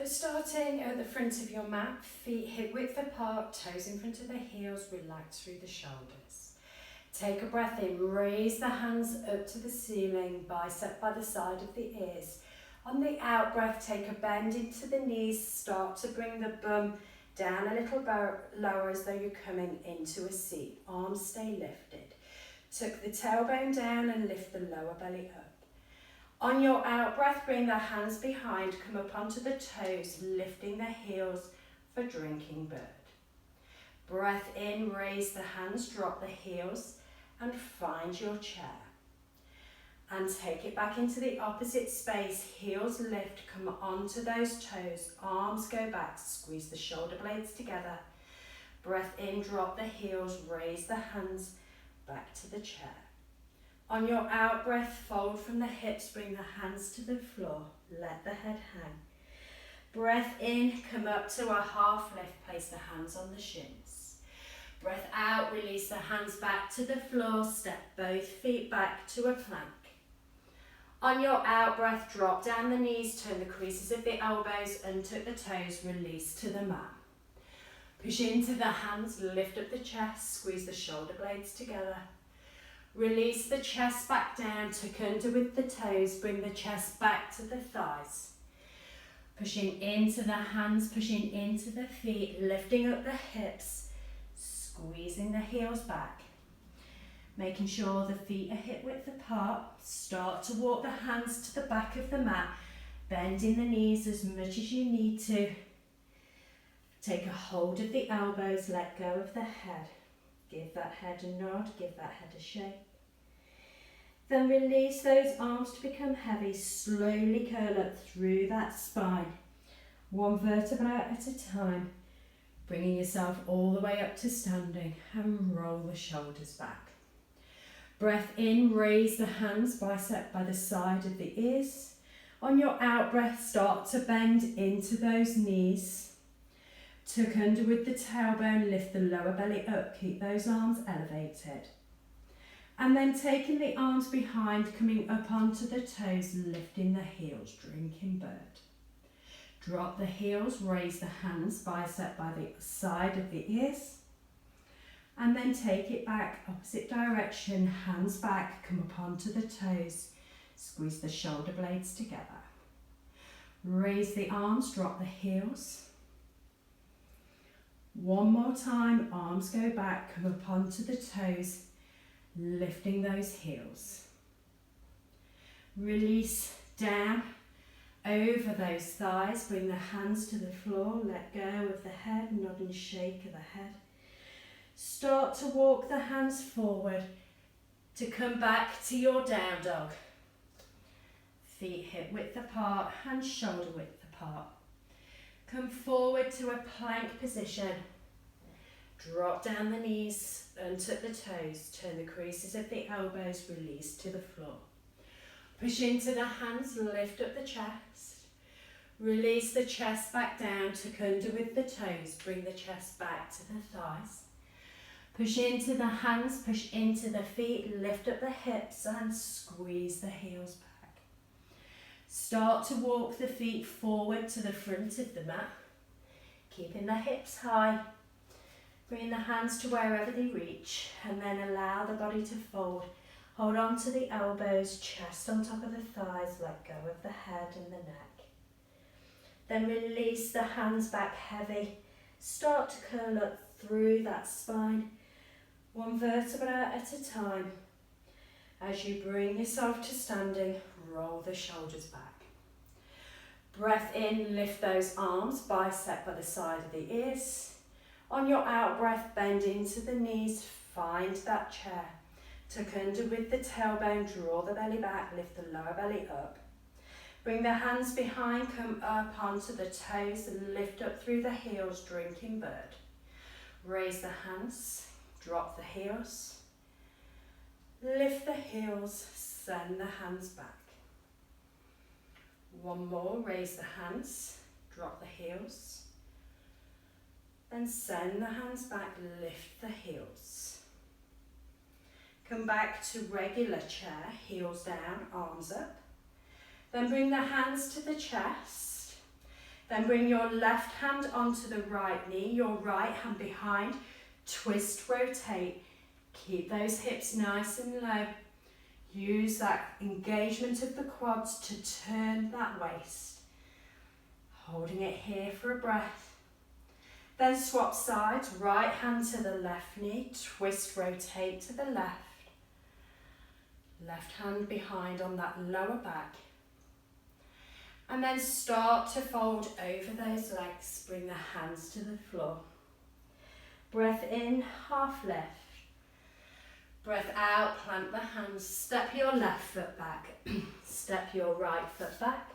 starting at the front of your mat, feet hip width apart, toes in front of the heels, relax through the shoulders. Take a breath in, raise the hands up to the ceiling, bicep by the side of the ears. On the out breath, take a bend into the knees, start to bring the bum down a little lower as though you're coming into a seat. Arms stay lifted. Tuck the tailbone down and lift the lower belly up. On your out breath, bring the hands behind, come up onto the toes, lifting the heels for drinking bird. Breath in, raise the hands, drop the heels and find your chair. And take it back into the opposite space, heels lift, come onto those toes, arms go back, squeeze the shoulder blades together. Breath in, drop the heels, raise the hands back to the chair. On your out breath, fold from the hips, bring the hands to the floor, let the head hang. Breath in, come up to a half lift, place the hands on the shins. Breath out, release the hands back to the floor, step both feet back to a plank. On your out breath, drop down the knees, turn the creases of the elbows, untuck the toes, release to the mat. Push into the hands, lift up the chest, squeeze the shoulder blades together. Release the chest back down, tuck under with the toes, bring the chest back to the thighs. Pushing into the hands, pushing into the feet, lifting up the hips, squeezing the heels back. Making sure the feet are hip width apart. Start to walk the hands to the back of the mat, bending the knees as much as you need to. Take a hold of the elbows, let go of the head. Give that head a nod, give that head a shake. Then release those arms to become heavy. Slowly curl up through that spine. One vertebra at a time. Bringing yourself all the way up to standing and roll the shoulders back. Breath in, raise the hands, bicep by the side of the ears. On your out breath, start to bend into those knees. Tuck under with the tailbone, lift the lower belly up, keep those arms elevated. And then taking the arms behind, coming up onto the toes, lifting the heels, drinking bird. Drop the heels, raise the hands, bicep by the side of the ears. And then take it back, opposite direction, hands back, come up onto the toes, squeeze the shoulder blades together. Raise the arms, drop the heels. One more time, arms go back, come up onto the toes, lifting those heels. Release down over those thighs, bring the hands to the floor, let go of the head, nod and shake of the head. Start to walk the hands forward to come back to your down dog. Feet hip width apart, hands shoulder width apart. Come forward to a plank position. Drop down the knees, untuck the toes, turn the creases of the elbows, release to the floor. Push into the hands, lift up the chest. Release the chest back down, tuck under with the toes, bring the chest back to the thighs. Push into the hands, push into the feet, lift up the hips and squeeze the heels back. Start to walk the feet forward to the front of the mat, keeping the hips high. Bring the hands to wherever they reach and then allow the body to fold. Hold on to the elbows, chest on top of the thighs, let go of the head and the neck. Then release the hands back heavy. Start to curl up through that spine. One vertebra at a time. As you bring yourself to standing, roll the shoulders back. Breath in, lift those arms, bicep by the side of the ears. On your out breath, bend into the knees, find that chair. Tuck under with the tailbone, draw the belly back, lift the lower belly up. Bring the hands behind, come up onto the toes, lift up through the heels, drinking bird. Raise the hands. Drop the heels, lift the heels, send the hands back. One more, raise the hands, drop the heels, then send the hands back, lift the heels. Come back to regular chair, heels down, arms up. Then bring the hands to the chest. Then bring your left hand onto the right knee, your right hand behind, twist, rotate. Keep those hips nice and low. Use that engagement of the quads to turn that waist. Holding it here for a breath. Then swap sides, right hand to the left knee, twist, rotate to the left. Left hand behind on that lower back. And then start to fold over those legs, bring the hands to the floor. Breath in, half lift. Breath out, plant the hands, step your left foot back, step your right foot back.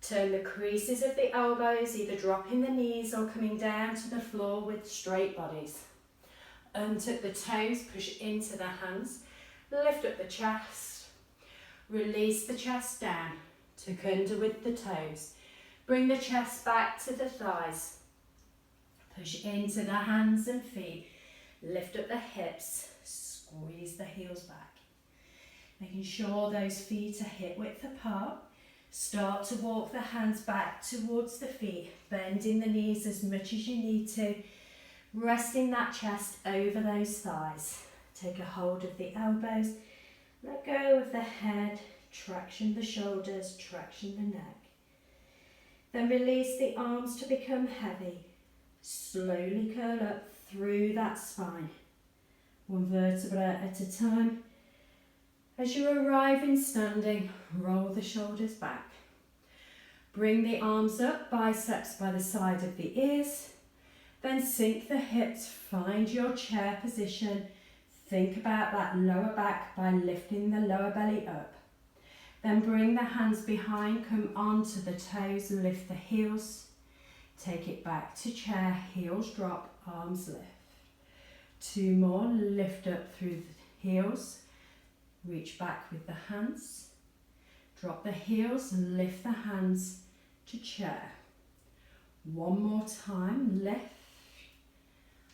Turn the creases of the elbows, either dropping the knees or coming down to the floor with straight bodies. Untuck the toes, push into the hands, lift up the chest, release the chest down, tuck under with the toes. Bring the chest back to the thighs, push into the hands and feet, lift up the hips, squeeze the heels back. Making sure those feet are hip width apart. Start to walk the hands back towards the feet, bending the knees as much as you need to, resting that chest over those thighs. Take a hold of the elbows, let go of the head, traction the shoulders, traction the neck. Then release the arms to become heavy. Slowly curl up through that spine, one vertebra at a time. As you arrive in standing, roll the shoulders back. Bring the arms up, biceps by the side of the ears. Then sink the hips, find your chair position. Think about that lower back by lifting the lower belly up. Then bring the hands behind, come onto the toes, lift the heels. Take it back to chair, heels drop, arms lift. 2 more, lift up through the heels. Reach back with the hands, drop the heels and lift the hands to chair. 1 more time, lift,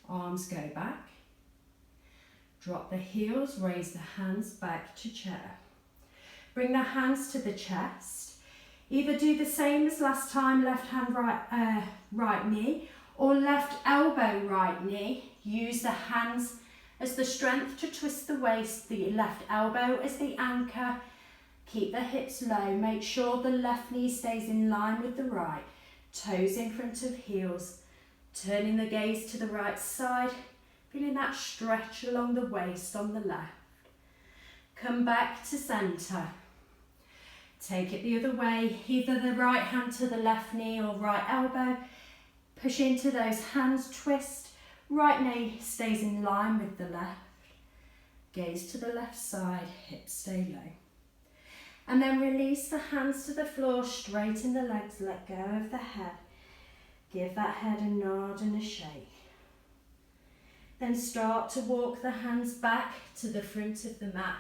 arms go back, drop the heels, raise the hands back to chair. Bring the hands to the chest. Either do the same as last time, left hand right knee, or left elbow right knee. Use the hands as the strength to twist the waist, the left elbow as the anchor. Keep the hips low, make sure the left knee stays in line with the right. Toes in front of heels, turning the gaze to the right side, feeling that stretch along the waist on the left. Come back to centre. Take it the other way, either the right hand to the left knee or right elbow. Push into those hands, twist. Right knee stays in line with the left. Gaze to the left side, hips stay low. And then release the hands to the floor, straighten the legs, let go of the head. Give that head a nod and a shake. Then start to walk the hands back to the front of the mat,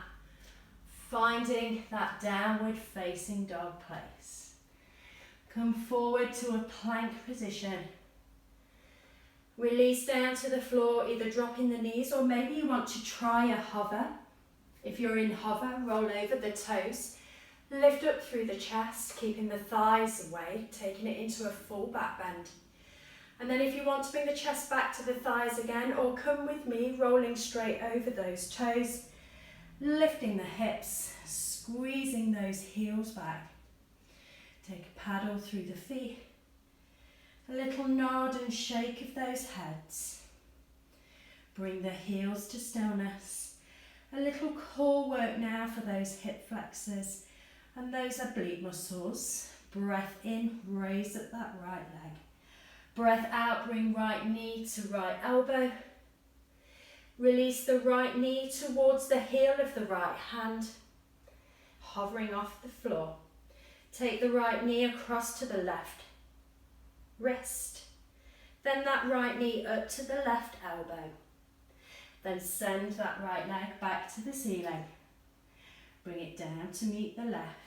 finding that downward facing dog place. Come forward to a plank position. Release down to the floor, either dropping the knees or maybe you want to try a hover. If you're in hover, roll over the toes. Lift up through the chest, keeping the thighs away, taking it into a full back bend. And then if you want to bring the chest back to the thighs again, or come with me, rolling straight over those toes, lifting the hips, squeezing those heels back. Take a paddle through the feet. A little nod and shake of those heads. Bring the heels to stillness. A little core work now for those hip flexors and those oblique muscles. Breath in, raise up that right leg. Breath out, bring right knee to right elbow. Release the right knee towards the heel of the right hand, hovering off the floor. Take the right knee across to the left wrist, then that right knee up to the left elbow. Then send that right leg back to the ceiling. Bring it down to meet the left.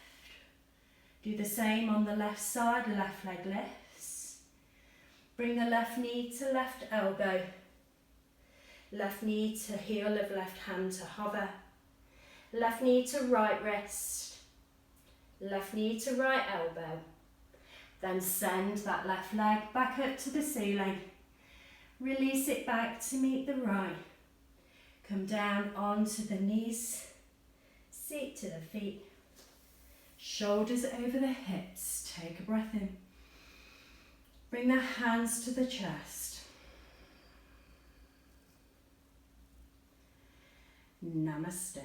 Do the same on the left side, left leg lifts. Bring the left knee to left elbow. Left knee to heel of left hand to hover. Left knee to right wrist. Left knee to right elbow. Then send that left leg back up to the ceiling. Release it back to meet the right. Come down onto the knees. Seat to the feet. Shoulders over the hips. Take a breath in. Bring the hands to the chest. Namaste.